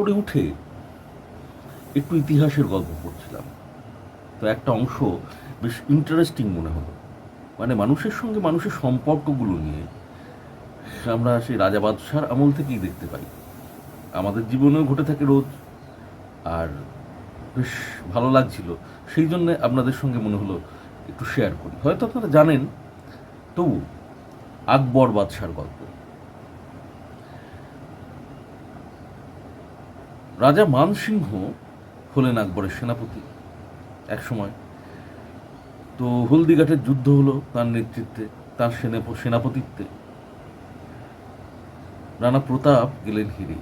উপরে উঠে একটু ইতিহাসের গল্প পড়ছিলাম, তো একটা অংশ বেশ ইন্টারেস্টিং মনে হলো। মানে মানুষের সঙ্গে মানুষের সম্পর্কগুলো নিয়ে আমরা সেই রাজা বাদশার আমল থেকেই দেখতে পাই, আমাদের জীবনেও ঘটে থাকে রোজ। আর বেশ ভালো লাগছিল, সেই জন্যে আপনাদের সঙ্গে মনে হলো একটু শেয়ার করি। হয়তো আপনারা জানেন, তবু আকবর বাদশার গল্প। রাজা মানসিংহ হলেন আকবরের সেনাপতি এক সময়। তো হলদিঘাটের যুদ্ধ হলো তার নেতৃত্বে, তার সেনাপতিত্বে। রানা প্রতাপ গেলেন হিরে।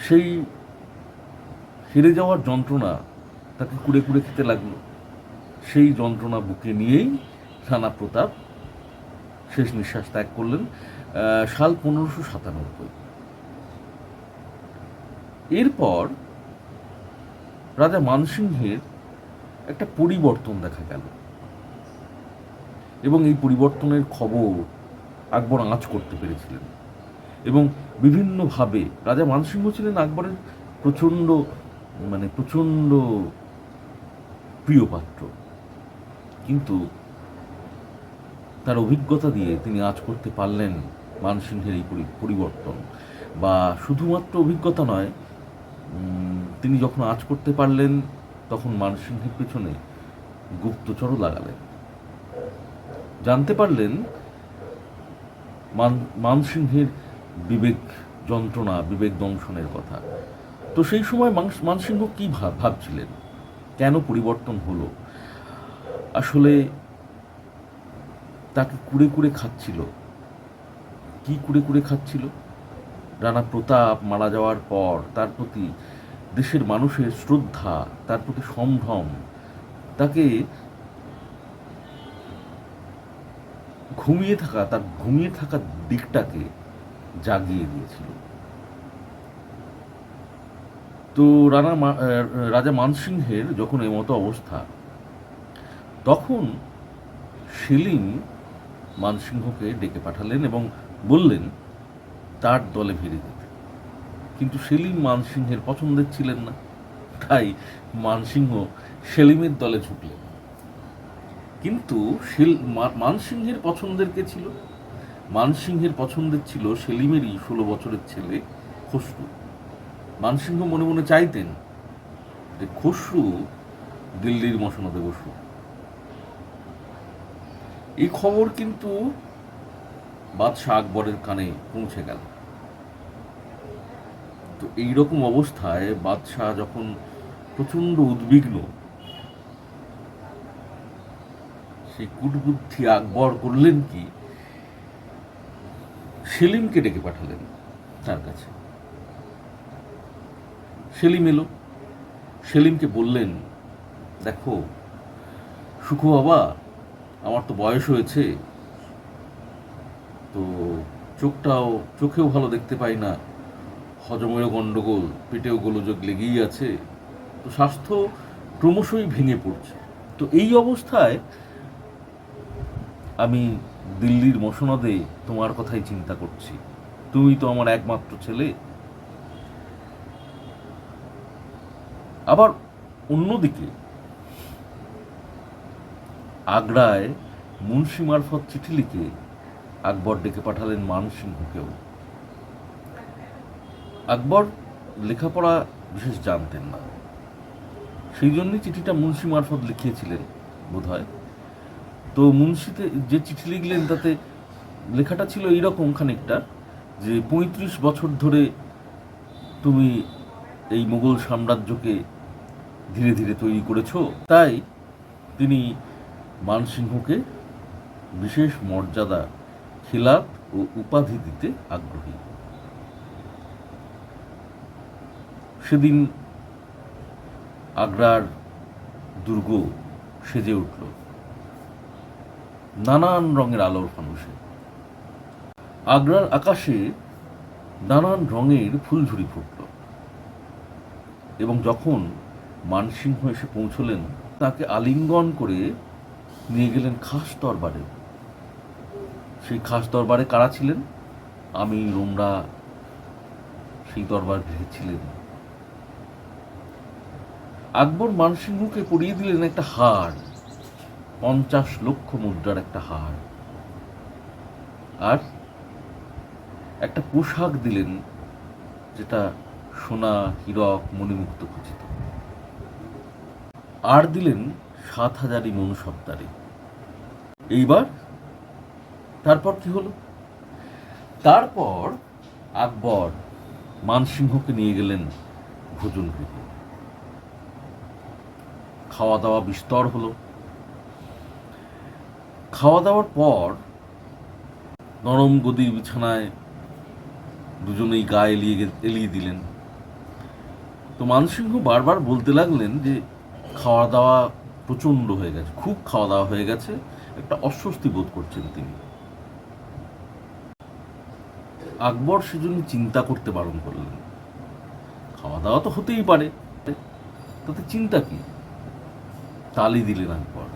সেই হেরে যাওয়ার যন্ত্রণা তাকে কুড়ে কুড়ে খেতে লাগলো। সেই যন্ত্রণা বুকে নিয়েই রানা প্রতাপ শেষ নিঃশ্বাস ত্যাগ করলেন সাল 1597। এরপর রাজা মানসিংহের একটা পরিবর্তন দেখা গেল, এবং এই পরিবর্তনের খবর আকবর আঁচ করতে পেরেছিলেন। এবং বিভিন্নভাবে রাজা মানসিংহ ছিলেন আকবরের প্রচণ্ড প্রিয় পাত্র, কিন্তু তার অভিজ্ঞতা দিয়ে তিনি আঁচ করতে পারলেন মানসিংহের এই পরিবর্তন। বা শুধুমাত্র অভিজ্ঞতা নয়, তিনি যখন আঁচ করতে পারলেন তখন মানসিংহের পেছনে গুপ্তচরও লাগালেন। জানতে পারলেন মানসিংহের বিবেক যন্ত্রণা, বিবেক দংশনের কথা। তো সেই সময় মানসিংহ কী ভাবছিলেন, কেন পরিবর্তন হলো, আসলে তাকে কুড়ে কুড়ে খাচ্ছিল, কি কুড়ে কুড়ে খাচ্ছিল? রানা প্রতাপ মারা যাওয়ার পর তার প্রতি দেশের মানুষের শ্রদ্ধা, তার প্রতি সম্ভ্রম তাকে তার ঘুমিয়ে থাকা দিকটাকে জাগিয়ে দিয়েছিল। তো রাজা মানসিংহের যখন এমতো অবস্থা, তখন সেলিম মানসিংহকে ডেকে পাঠালেন এবং বললেন তার দলে ভিড়ে যেতে। কিন্তু সেলিম মানসিংহের পছন্দের ছিলেন না, তাই মানসিংহ সেলিমের দলে ঝুঁকলেন। কিন্তু মানসিংহের পছন্দের কে ছিল? মানসিংহের পছন্দের ছিল সেলিমেরই 16 বছরের ছেলে খসরু। মানসিংহ মনে মনে চাইতেন যে খসরু দিল্লির মসনদে বসুক। এই খবর কিন্তু বাদশাহ আকবরের কানে পৌঁছে গেল। তো এইরকম অবস্থায় বাদশাহ যখন প্রচণ্ড উদ্বিগ্ন, সেই কূটবুদ্ধি আকবর করলেন কি, সেলিমকে ডেকে পাঠালেন তার কাছে। সেলিম এলো, সেলিমকে বললেন, দেখো সুখ বাবা, আমার তো বয়স হয়েছে, তো চোখেও ভালো দেখতে পাই না, হজমেরও গণ্ডগোল, পেটেও গোলযোগ লেগেই আছে, তো স্বাস্থ্য ক্রমশই ভেঙে পড়ছে। তো এই অবস্থায় আমি দিল্লির মসনদে তোমার কথাই চিন্তা করছি, তুমি তো আমার একমাত্র ছেলে। আবার অন্যদিকে আগ্রায় মুন্সি মারফত চিঠি লিখে আকবর ডেকে পাঠালেন মানসিংহকেও। আকবর লেখাপড়া বিশেষ জানতেন না, সেই জন্যই চিঠিটা মুন্সি মারফত লিখিয়েছিলেন বোধ হয়। তো মুন্সিতে যে চিঠি লিখলেন তাতে লেখাটা ছিল এইরকম খানিকটা, যে 35 বছর ধরে তুমি এই মুঘল সাম্রাজ্যকে ধীরে ধীরে তৈরি করেছ, তাই তিনি মানসিংহকে বিশেষ মর্যাদা, খিলাফ ও উপাধি দিতে আগ্রহী। সেদিন আগ্রার দুর্গ সেজে উঠল নানান রঙের আলোর ফানুষে। আগ্রার আকাশে নানান রঙের ফুলঝুরি ফুটল, এবং যখন মানসিংহ এসে পৌঁছলেন, তাকে আলিঙ্গন করে নিয়ে গেলেন খাস দরবারে। সেই খাস দরবারে কারা ছিলেন? আমির, উমরা, সেই দরবার গৃহে ছিলেন। আকবর মানসিংহকে পরিয়ে দিলেন একটা হার, 50 লক্ষ মুদ্রার একটা হার, আর একটা পোশাক দিলেন যেটা সোনা, হীরক, মণিমুক্ত খচিত, আর দিলেন 7,000 মনুসপ্তারে। এইবার তারপর কি হলো? তারপর আকবর মানসিংহকে নিয়ে গেলেন ভোজন গৃহে। খাওয়া দাওয়া বিস্তর হলো। খাওয়া দাওয়ার পর নরম গদির বিছানায় দুজনেই গা এলিয়ে দিলেন। তো মানসিংহ বারবার বলতে লাগলেন যে খাওয়া দাওয়া প্রচণ্ড হয়ে গেছে, খুব খাওয়া দাওয়া হয়ে গেছে, একটা অস্বস্তি বোধ করছেন তিনি। আকবর সেজন্য চিন্তা করতে বারণ করলেন। খাওয়া দাওয়া তো হতেই পারে, তাতে চিন্তা কি? তালি দিলেন আকবর।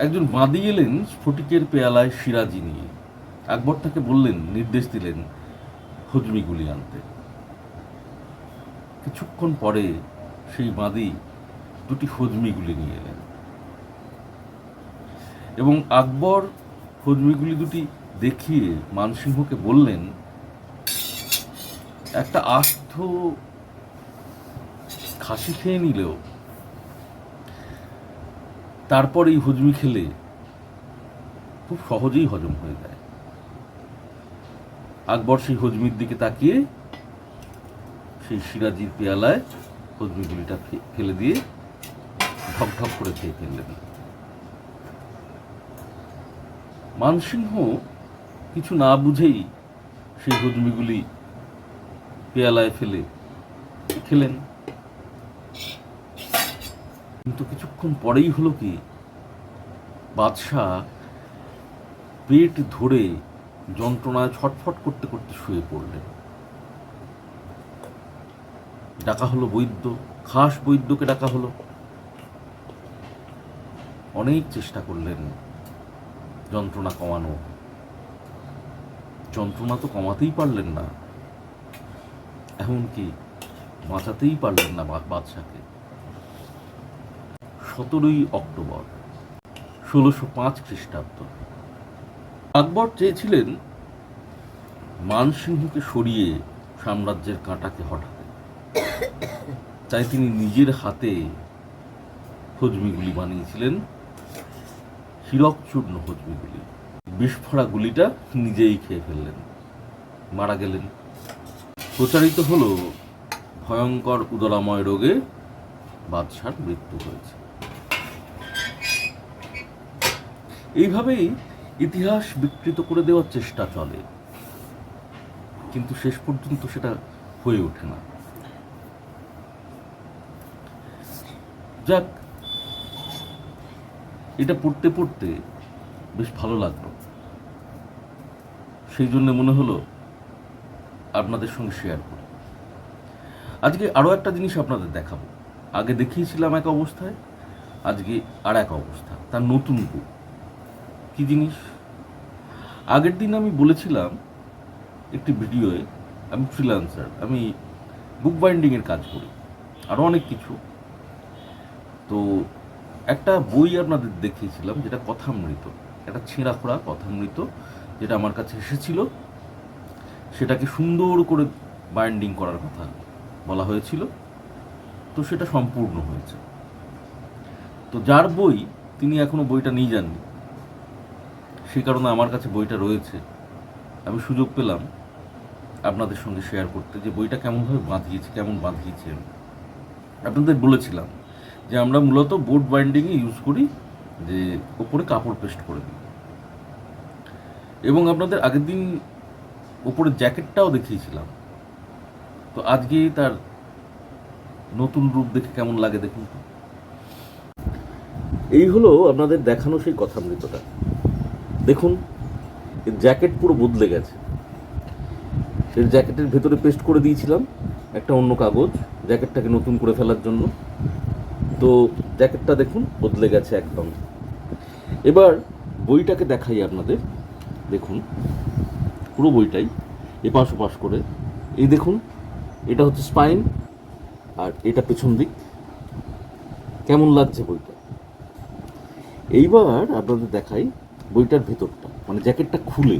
একজন বাঁধি এলেন স্ফটিকের পেয়ালায় সিরাজি নিয়ে। আকবর তাকে বললেন, নির্দেশ দিলেন হজমিগুলি আনতে। কিছুক্ষণ পরে সেই বাঁধি দুটি হজমিগুলি নিয়ে এলেন এবং আকবর হজমিগুলি দুটি দেখিয়ে মানসিংহকে বললেন, একটা আস্ত খাসি খেয়ে নিলেও তারপর এই হজমি খেলে খুব সহজেই হজম হয়ে যায়। আকবর সেই হজমির দিকে তাকিয়ে সেই সিরাজির পেয়ালায় হজমিগুলিটা ফেলে দিয়ে ঢকঢক করে খেয়ে ফেললেন। মানসিংহ কিছু না বুঝেই সেই হজমিগুলি পেয়ালায় ফেলে খেলেন। কিন্তু কিছুক্ষণ পরেই হলো কি, বাদশাহ পেট ধরে যন্ত্রণায় ছটফট করতে করতে শুয়ে পড়লেন। ডাকা হলো বৈদ্য, খাস বৈদ্যকে ডাকা হলো। অনেক চেষ্টা করলেন যন্ত্রণা কমানো, যন্ত্রণা তো কমাতেই পারলেন না, এমনকি বাঁচাতেই পারলেন না বাদশাকে। 17ই অক্টোবর 1605 খ্রিস্টাব্দ। আকবর চেয়েছিলেন মানসিংহকে সরিয়ে সাম্রাজ্যের কাঁটাকে হটাতে, তাই তিনি নিজের হাতে হজমিগুলি বানিয়েছিলেন, হীরক চূর্ণ হজমিগুলি। বিস্ফোরা গুলিটা নিজেই খেয়ে ফেললেন, মারা গেলেন। প্রচারিত হলো ভয়ঙ্কর উদরাময় রোগে বাদশার মৃত্যু হয়েছে। এইভাবেই ইতিহাস বিকৃত করে দেওয়ার চেষ্টা চলে, কিন্তু শেষ পর্যন্ত সেটা হয়ে ওঠে না। যাক, এটা পড়তে পড়তে বেশ ভালো লাগলো, সেই জন্য মনে হলো আপনাদের সঙ্গে শেয়ার করি। আজকে আরও একটা জিনিস আপনাদের দেখাবো। আগে দেখিয়েছিলাম এক অবস্থায়, আজকে আর এক অবস্থা, তার নতুন রূপ। কি জিনিস? আগের দিন আমি বলেছিলাম একটি ভিডিওয়ে, আমি ফ্রিল্যান্সার, আমি বুক বাইন্ডিংয়ের কাজ করি, আরও অনেক কিছু। তো একটা বই আপনাদের দেখিয়েছিলাম যেটা কথামৃত, একটা ছেঁড়া খোড়া কথামৃত, যেটা আমার কাছে এসেছিল, সেটাকে সুন্দর করে বাইন্ডিং করার কথা বলা হয়েছিল। তো সেটা সম্পূর্ণ হয়েছে। তো যার বই, তিনি এখনো বইটা নিয়ে যাননি, সেই কারণে আমার কাছে বইটা রয়েছে। আমি সুযোগ পেলাম আপনাদের সঙ্গে শেয়ার করতে যে বইটা কেমনভাবে বাঁধিয়েছি, কেমন বাঁধিয়েছি। আপনাদের বলেছিলাম যে আমরা মূলত বোর্ড বাইন্ডিংয়ে ইউজ করি, যে ওপরে কাপড় পেস্ট করে দিই। এবং আপনাদের আগের দিন ওপরে জ্যাকেটটাও দেখিয়েছিলাম। তো আজকে তার নতুন রূপ দেখে কেমন লাগে দেখুন তো। এই হলো আপনাদের দেখানো সেই কথামৃতটা। দেখুন, এর জ্যাকেট পুরো বদলে গেছে। এর জ্যাকেটের ভেতরে পেস্ট করে দিয়েছিলাম একটা অন্য কাগজ, জ্যাকেটটাকে নতুন করে ফেলার জন্য। তো জ্যাকেটটা দেখুন বদলে গেছে একদম। এবার বইটাকে দেখাই আপনাদের। দেখুন, পুরো বইটাই এপাশ ওপাশ করে। এই দেখুন, এটা হচ্ছে স্পাইন আর এটা পেছন দিক। কেমন লাগছে বইটা? এইবার আপনাদের দেখাই বইটার ভেতরটা, মানে জ্যাকেটটা খুলে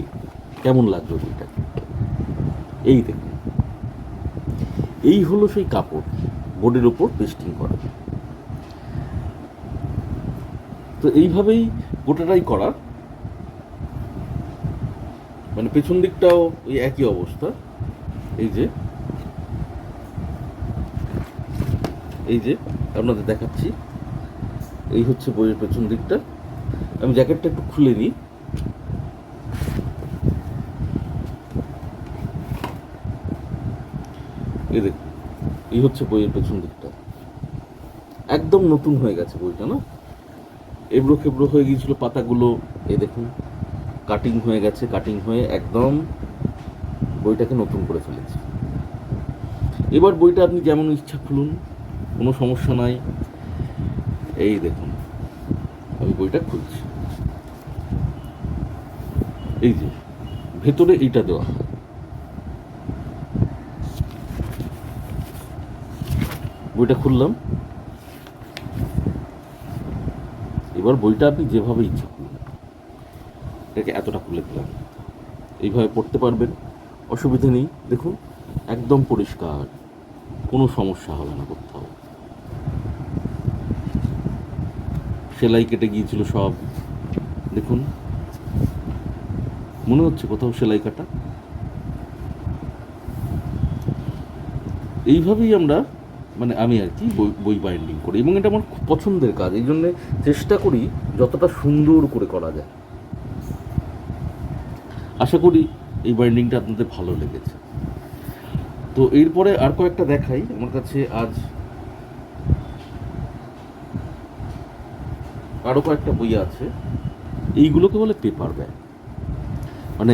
কেমন লাগবে বইটা। এই দেখুন, এই হলো সেই কাপড় বোর্ডের ওপর পেস্টিং করা। তো এইভাবেই গোটাটাই করা, মানে পেছন দিকটাও ওই একই অবস্থা। এই যে আপনাদের দেখাচ্ছি, এই হচ্ছে বইয়ের পেছন দিকটা। আমি জ্যাকেটটা একটু খুলে নিই। এই দেখুন, এই হচ্ছে বইয়ের পেছন দিকটা। একদম নতুন হয়ে গেছে বইটা, না? এবড়ো খেবড়ো হয়ে গিয়েছিল পাতাগুলো, এই দেখুন কাটিং হয়ে গেছে, কাটিং হয়ে একদম বইটাকে নতুন করে ফেলেছে। এবার বইটা আপনি যেমন ইচ্ছা খুলুন, কোনো সমস্যা নাই। এই দেখুন, আমি বইটা খুলছি। এই যে ভেতরে এইটা দেওয়া হয়। বইটা খুললাম, এবার বইটা আপনি যেভাবে ইচ্ছা খুলুন। এটাকে এতটা খুলে দিলাম, এইভাবে পড়তে পারবেন, অসুবিধা নেই। দেখুন একদম পরিষ্কার, কোনো সমস্যা হবে না কোথাও। সেলাই কেটে গিয়েছিল সব, দেখুন মনে হচ্ছে কোথাও সেলাই কাটা। এইভাবেই আমরা, মানে আমি আর কি বই বাইন্ডিং করি, এবং এটা আমার খুব পছন্দের কাজ। এই জন্যে চেষ্টা করি যতটা সুন্দর করে করা যায়। আশা করি এই বাইন্ডিংটা আপনাদের ভালো লেগেছে। তো এরপরে আর কয়েকটা দেখাই। আমার কাছে আজ আরও কয়েকটা বই আছে। এইগুলোকে বলে পেপার ব্যাগ, মানে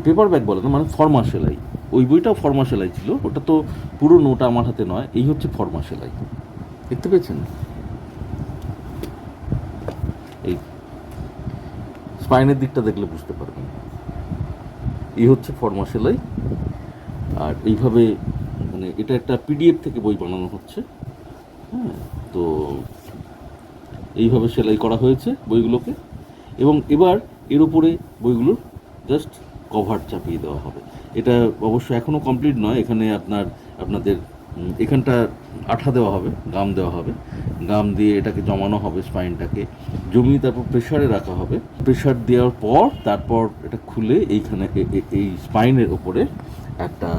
পেপার ব্যাগ বলে না, মানে ফর্মা সেলাই। ওই বইটাও ফর্মা সেলাই ছিল, ওটা তো পুরো নোটা আমার হাতে নয়। এই হচ্ছে ফর্মা সেলাই, দেখতে পেয়েছেন? এই স্পাইনের দিকটা দেখলে বুঝতে পারবেন। এই হচ্ছে ফর্মা সেলাই। আর এইভাবে, মানে এটা একটা পিডিএফ থেকে বই বানানো হচ্ছে। হ্যাঁ, তো এইভাবে সেলাই করা হয়েছে বইগুলোকে, এবং এবার এর উপরে বইগুলোর জাস্ট কভার চাপিয়ে দেওয়া হবে। এটা অবশ্য এখনও কমপ্লিট নয়। এখানে আপনাদের এখানটা আঠা দেওয়া হবে, গাম দেওয়া হবে। গাম দিয়ে এটাকে জমানো হবে, স্পাইনটাকে জমিয়ে তারপর প্রেশারে রাখা হবে। প্রেশার দেওয়ার পর তারপর এটা খুলে এইখানে এই স্পাইনের ওপরে একটা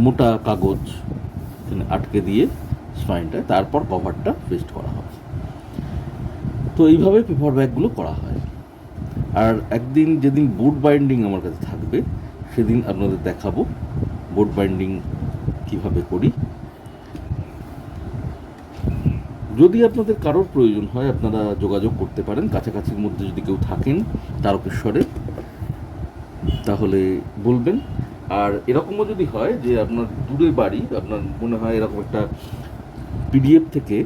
মোটা কাগজ এখানে আটকে দিয়ে স্পাইনটা, তারপর কভারটা পেস্ট করা হবে। তো এইভাবে পেপার ব্যাগগুলো করা হয়। আর একদিন যেদিন বোর্ড বাইন্ডিং আমার কাছে থাকবে, সেদিন আপনাদের দেখাবো বোর্ড বাইন্ডিং কীভাবে করি। যদি আপনাদের কারোর প্রয়োজন হয়, আপনারা যোগাযোগ করতে পারেন। কাছাকাছির মধ্যে যদি কেউ থাকেন তারকেশ্বরে, তাহলে বলবেন। আর এরকমও যদি হয় যে আপনার দূরে বাড়ি, আপনার মনে হয় এরকম একটা পিডিএফ থেকে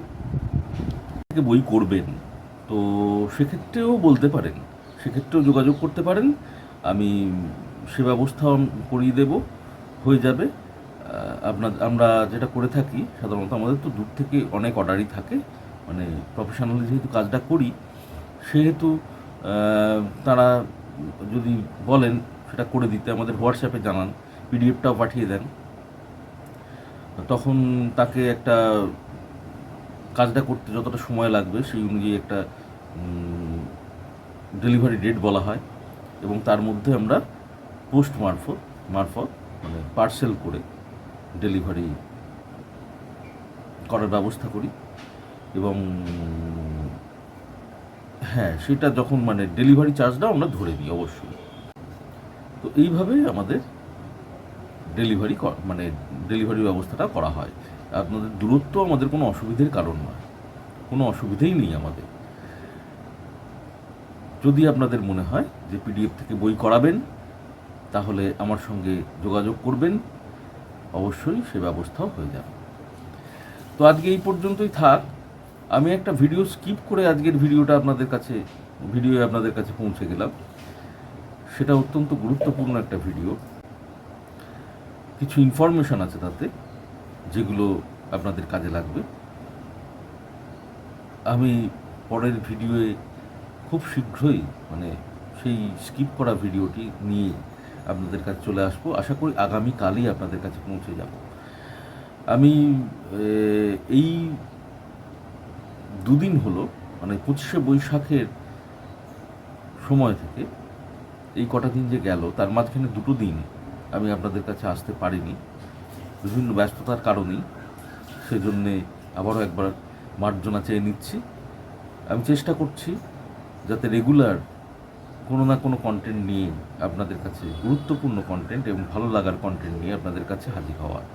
বই করবেন, তো সেক্ষেত্রেও বলতে পারেন, সেক্ষেত্রেও যোগাযোগ করতে পারেন। আমি সে ব্যবস্থাও করিয়ে দেব, হয়ে যাবে। আমরা যেটা করে থাকি সাধারণত, আমাদের তো দূর থেকে অনেক অর্ডারই থাকে, মানে প্রফেশনালি যেহেতু কাজটা করি, সেহেতু তারা যদি বলেন সেটা করে দিতে, আমাদের হোয়াটসঅ্যাপে জানান, পিডিএফটাও পাঠিয়ে দেন, তখন তাকে একটা কাজটা করতে যতটা সময় লাগবে সেই অনুযায়ী একটা ডেলিভারি ডেট বলা হয়, এবং তার মধ্যে আমরা পোস্ট মারফত মানে পার্সেল করে ডেলিভারি করার ব্যবস্থা করি। এবং হ্যাঁ, সেটা যখন মানে ডেলিভারি চার্জটাও আমরা ধরে নিই অবশ্যই। তো এইভাবে আমাদের ডেলিভারি ব্যবস্থাটা করা হয়। আপনাদের দূরত্ব আমাদের কোনো অসুবিধের কারণ নয়, কোনো অসুবিধেই নেই আমাদের। যদি আপনাদের মনে হয় যে পিডিএফ থেকে বই করাবেন, তাহলে আমার সঙ্গে যোগাযোগ করবেন, অবশ্যই সে ব্যবস্থাও হয়ে যাবে। তো আজকে এই পর্যন্তই থাক। আমি একটা ভিডিও স্কিপ করে আজকের ভিডিও আপনাদের কাছে পৌঁছে গেলাম। সেটা অত্যন্ত গুরুত্বপূর্ণ একটা ভিডিও। কিছু ইনফরমেশন আছে তাতে যেগুলো আপনাদের কাজে লাগবে। আমি পরের ভিডিওয়ে খুব শীঘ্রই মানে সেই স্কিপ করা ভিডিওটি নিয়ে আপনাদের কাছে চলে আসবো। আশা করি আগামীকালই আপনাদের কাছে পৌঁছে যাব। আমি এই দুদিন হলো মানে 25শে বৈশাখের সময় থেকে এই কটা দিন যে গেল তার মাঝখানে দুটো দিন আমি আপনাদের কাছে আসতে পারিনি বিভিন্ন ব্যস্ততার কারণেই। সেজন্যে আবারও একবার মার্জনা চেয়ে নিচ্ছি। আমি চেষ্টা করছি যাতে রেগুলার কোনো না কোনো কন্টেন্ট নিয়ে আপনাদের কাছে, গুরুত্বপূর্ণ কন্টেন্ট এবং ভালো লাগার কন্টেন্ট নিয়ে আপনাদের কাছে হাজির হওয়ার।